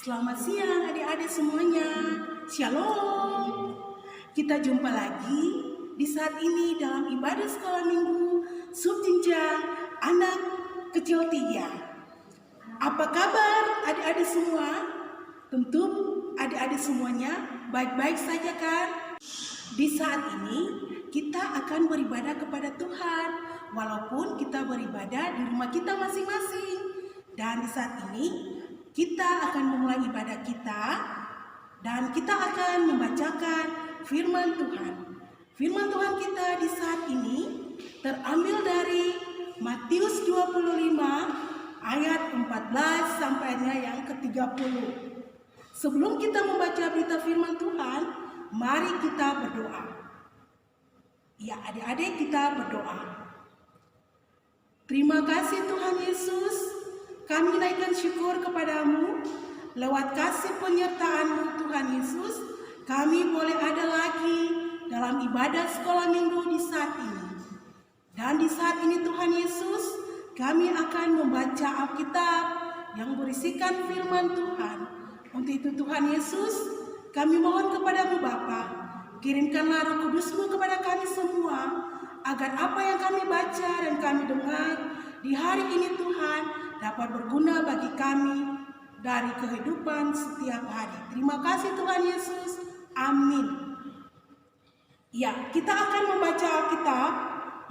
Selamat siang adik-adik semuanya. Shalom. Kita jumpa lagi di saat ini dalam ibadah sekolah minggu subjenjang anak kecil 3. Apa kabar adik-adik semua? Tentu adik-adik semuanya baik-baik saja kan? Di saat ini kita akan beribadah kepada Tuhan, walaupun kita beribadah di rumah kita masing-masing. Dan di saat ini kita akan memulai ibadah kita dan kita akan membacakan firman Tuhan. Firman Tuhan kita di saat ini terambil dari Matius 25 ayat 14 sampainya yang ke-30. Sebelum kita membaca berita firman Tuhan, mari kita berdoa. Ya, adik-adik, kita berdoa. Terima kasih Tuhan Yesus, kami naikkan syukur kepadamu lewat kasih penyertaan-Mu Tuhan Yesus. Kami boleh ada lagi dalam ibadah sekolah minggu di saat ini. Dan di saat ini Tuhan Yesus, kami akan membaca Alkitab yang berisikan firman Tuhan. Untuk itu Tuhan Yesus, kami mohon kepadamu Bapa, kirimkanlah Roh Kudus-Mu kepada kami semua, agar apa yang kami baca dan kami dengar di hari ini Tuhan dapat berguna bagi kami dari kehidupan setiap hari. Terima kasih Tuhan Yesus. Amin. Ya, kita akan membaca Alkitab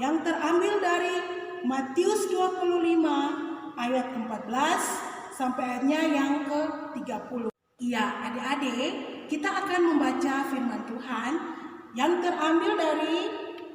yang terambil dari Matius 25 ayat 14 sampai ayatnya yang ke-30. Iya, adik-adik, kita akan membaca firman Tuhan yang terambil dari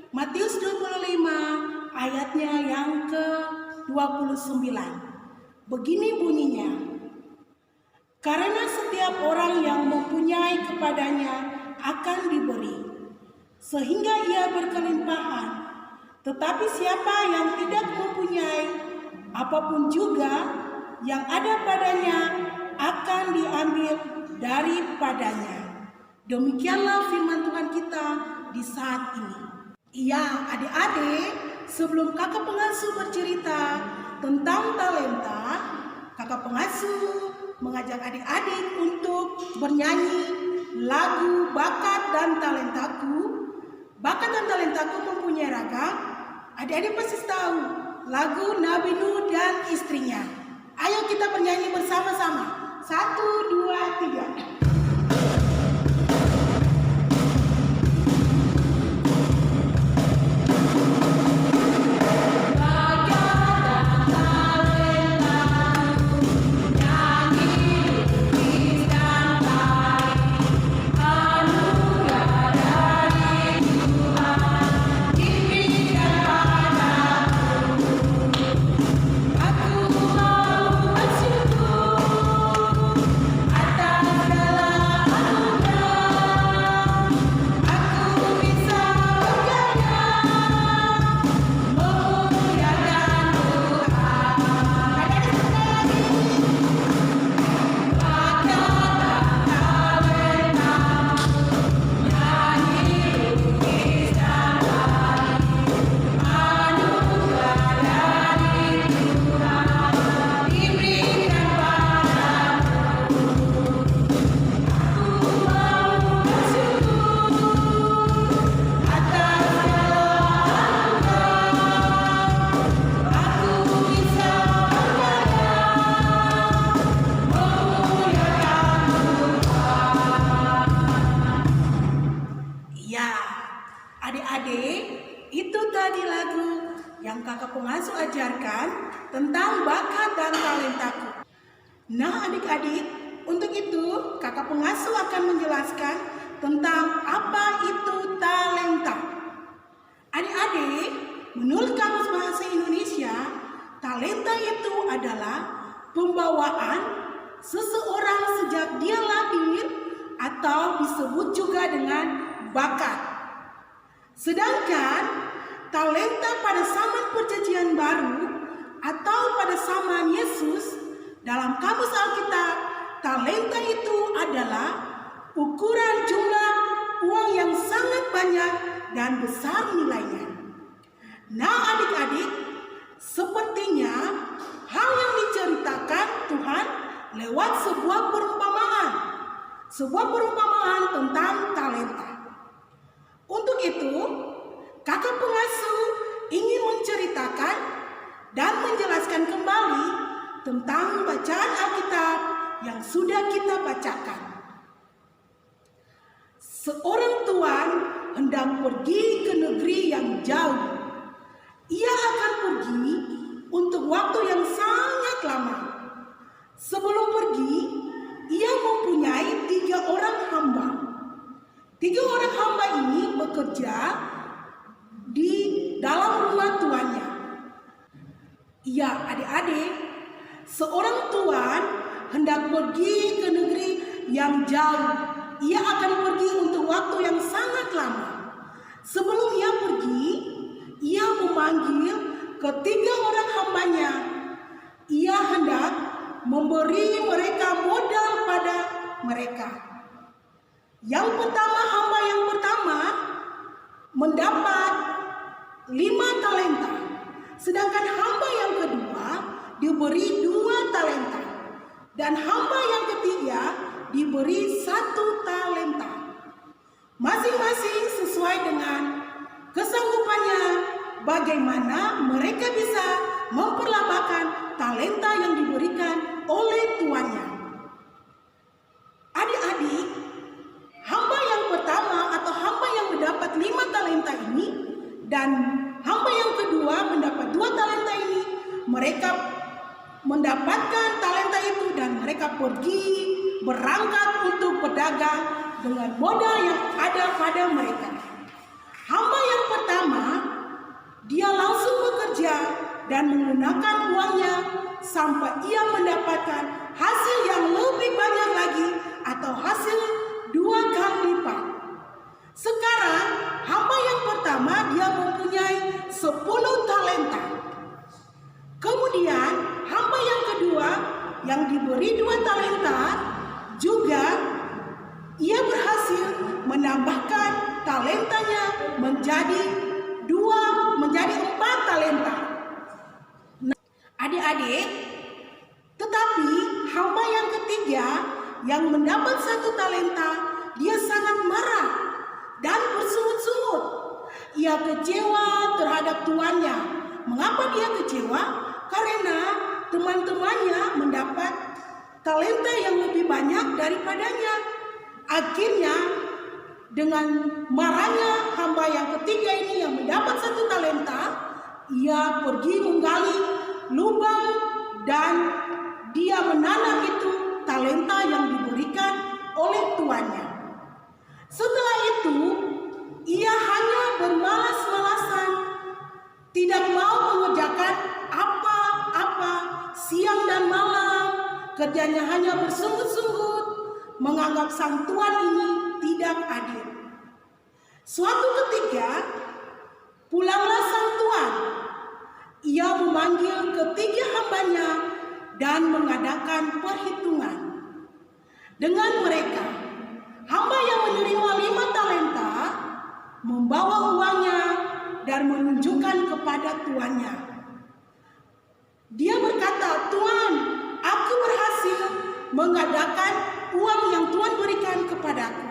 Matius 25 ayatnya yang ke-29. Begini bunyinya, karena setiap orang yang mempunyai kepadanya akan diberi, sehingga ia berkelimpahan. Tetapi siapa yang tidak mempunyai, apapun juga yang ada padanya akan diambil daripadanya. Demikianlah firman Tuhan kita di saat ini. Iya, adik-adik, sebelum kakak pengasuh bercerita tentang talenta, kakak pengasuh mengajak adik-adik untuk bernyanyi lagu Bakat dan Talentaku. Bakat dan Talentaku mempunyai ragam. Adik-adik pasti tahu lagu Nabi Nuh dan istrinya. Ayo kita bernyanyi bersama-sama. 1, 2, 3. Adik-adik, itu tadi lagu yang kakak pengasuh ajarkan tentang bakat dan talentaku. Nah adik-adik, untuk itu kakak pengasuh akan menjelaskan tentang apa itu talenta. Adik-adik, menurut Kamus Bahasa Indonesia, talenta itu adalah pembawaan seseorang sejak dia lahir atau disebut juga dengan bakat. Sedangkan talenta pada zaman Perjanjian Baru atau pada zaman Yesus, dalam Kamus Alkitab, talenta itu adalah ukuran jumlah uang yang sangat banyak dan besar nilainya. Nah adik-adik, sepertinya hal yang diceritakan Tuhan lewat sebuah perumpamaan tentang talenta. Untuk itu, kakak pengasuh ingin menceritakan dan menjelaskan kembali tentang bacaan Alkitab yang sudah kita bacakan. Seorang tuan hendak pergi ke negeri yang jauh. Ia akan pergi untuk waktu yang sangat lama. Sebelum pergi, ia mempunyai 3 orang hamba. 3 orang hamba ini bekerja di dalam rumah tuannya. Ya, adik-adik, seorang tuan hendak pergi ke negeri yang jauh. Ia akan pergi untuk waktu yang sangat lama. Sebelum ia pergi, ia memanggil ke-3 orang hambanya. Ia hendak memberi mereka modal pada mereka. Hamba yang pertama mendapat 5 talenta. Sedangkan hamba yang kedua diberi 2 talenta. Dan hamba yang ketiga diberi 1 talenta. Masing-masing sesuai dengan kesanggupannya bagaimana mereka bisa memperlabakan talenta yang diberikan oleh tuannya. Adik-adik, hamba yang pertama atau hamba yang mendapat 5 talenta ini dan hamba yang kedua mendapat 2 talenta ini, mereka mendapatkan talenta itu dan mereka pergi berangkat untuk berdagang dengan modal yang ada pada mereka. Hamba yang pertama, dia langsung bekerja dan menggunakan uangnya sampai ia mendapatkan hasil yang lebih banyak lagi atau hasil 2 kali lipat. Sekarang hamba yang pertama dia mempunyai 10 talenta. Kemudian hamba yang kedua yang diberi 2 talenta juga ia berhasil menambahkan talentanya menjadi 4 talenta. Adik-adik, tetapi hamba yang ketiga yang mendapat 1 talenta, dia sangat marah dan bersungut-sungut. Ia kecewa terhadap tuannya. Mengapa dia kecewa? Karena teman-temannya mendapat talenta yang lebih banyak daripadanya. Akhirnya dengan marahnya hamba yang ketiga ini yang mendapat 1 talenta, ia pergi menggali lubang dan dia menanam itu talenta yang diberikan oleh tuannya. Setelah itu, ia hanya bermalas-malasan, tidak mau mengerjakan apa-apa siang dan malam. Kerjanya hanya bersungut-sungut, menganggap sang tuan ini tidak adil. Suatu ketika, pulanglah sang tuan. Ia memanggil ke-3 hambanya dan mengadakan perhitungan dengan mereka. Hamba yang menerima 5 talenta membawa uangnya dan menunjukkan kepada tuannya. Dia berkata, "Tuan, aku berhasil mengadakan uang yang Tuan berikan kepadaku."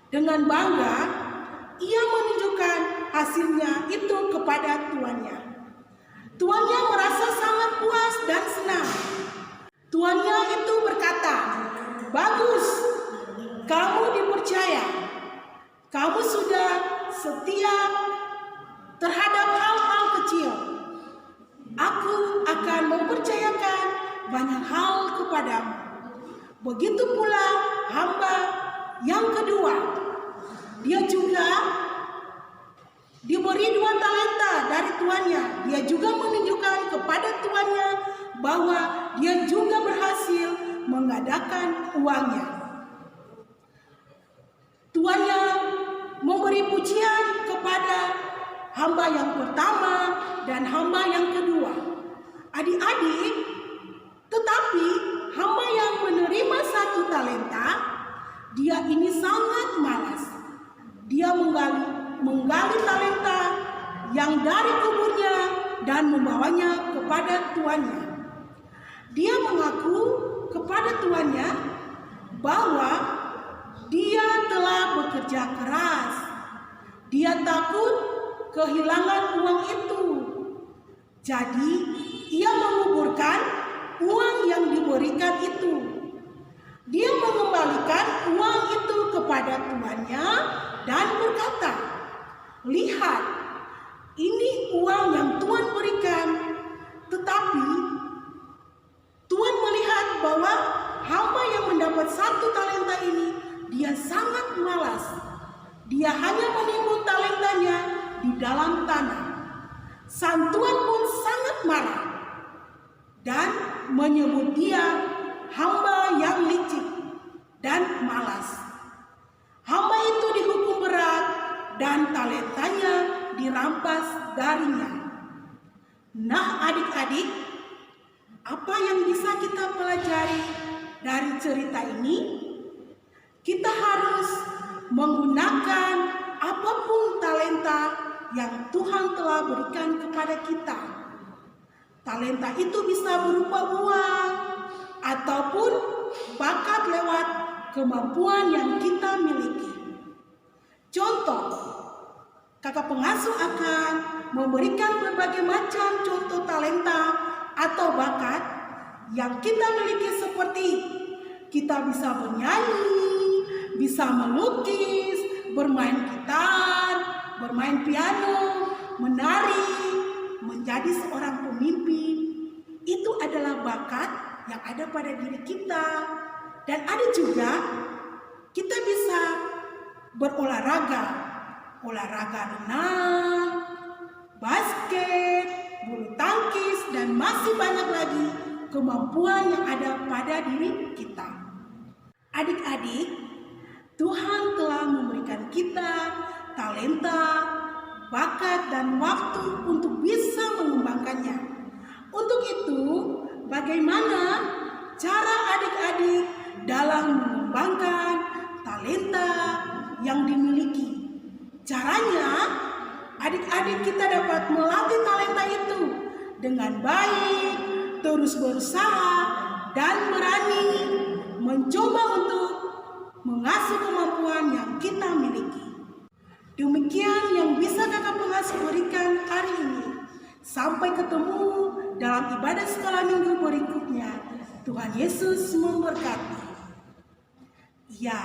Dengan bangga, ia menunjukkan hasilnya itu kepada tuannya. Tuannya merasa sangat puas dan senang. Tuannya itu berkata, "Bagus, kamu dipercaya. Kamu sudah setia terhadap hal-hal kecil. Aku akan mempercayakan banyak hal kepadamu." Begitu pula hamba yang kedua. Dia juga diberi 2 talenta dari tuannya. Dia juga menunjukkan kepada tuannya bahwa dia juga berhasil mengadakan uangnya. Tuannya memberi pujian kepada hamba yang pertama dan hamba yang kedua. Adik-adik, tetapi hamba yang menerima 1 talenta, dia ini sangat malas. Dia menggali talenta yang dari kuburnya dan membawanya kepada tuannya. Dia mengaku kepada tuannya bahwa dia telah bekerja keras. Dia takut kehilangan uang itu. Jadi, ia menguburkan uang yang diberikan itu. Dia mengembalikan uang itu kepada tuannya dan berkata, "Lihat, ini uang yang Tuhan berikan." Tetapi Tuhan melihat bahwa hamba yang mendapat 1 talenta ini, dia sangat malas. Dia hanya menimbun talentanya di dalam tanah. Sang tuan pun sangat marah dan menyebut dia hamba yang licik dan malas. Hamba itu dihukum berat dan talentanya dirampas darinya. Nah, adik-adik, apa yang bisa kita pelajari dari cerita ini? Kita harus menggunakan apapun talenta yang Tuhan telah berikan kepada kita. Talenta itu bisa berupa uang ataupun bakat lewat kemampuan yang kita miliki. Contoh, kakak pengasuh akan memberikan berbagai macam contoh talenta atau bakat yang kita miliki, seperti kita bisa bernyanyi, bisa melukis, bermain gitar, bermain piano, menari, menjadi seorang pemimpin. Itu adalah bakat yang ada pada diri kita. Dan ada juga kita bisa berolahraga, olahraga renang, basket, bulu tangkis, dan masih banyak lagi kemampuan yang ada pada diri kita. Adik-adik, Tuhan telah memberikan kita talenta, bakat, dan waktu untuk bisa mengembangkannya. Untuk itu, bagaimana cara adik-adik dalam mengembangkan talenta yang dimiliki? Caranya, adik-adik kita dapat melatih talenta itu dengan baik, terus berusaha, dan berani mencoba untuk mengasah kemampuan yang kita miliki. Demikian yang bisa kakak pengasuh berikan hari ini. Sampai ketemu dalam ibadah sekolah minggu berikutnya. Tuhan Yesus memberkati. Ya,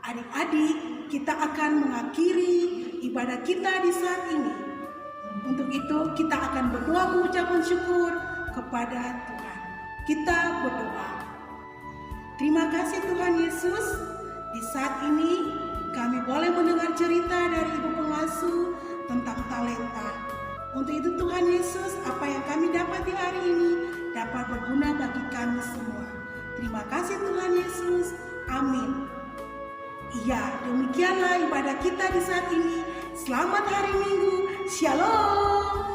adik-adik, kita akan mengakhiri ibadah kita di saat ini. Untuk itu kita akan berdoa mengucapkan syukur kepada Tuhan. Kita berdoa. Terima kasih Tuhan Yesus. Di saat ini kami boleh mendengar cerita dari ibu pengasuh tentang talenta. Untuk itu Tuhan Yesus, apa yang kami dapat di hari ini dapat berguna bagi kami semua. Terima kasih Tuhan Yesus. Amin. Iya, demikianlah ibadah kita di saat ini. Selamat hari Minggu. Shalom.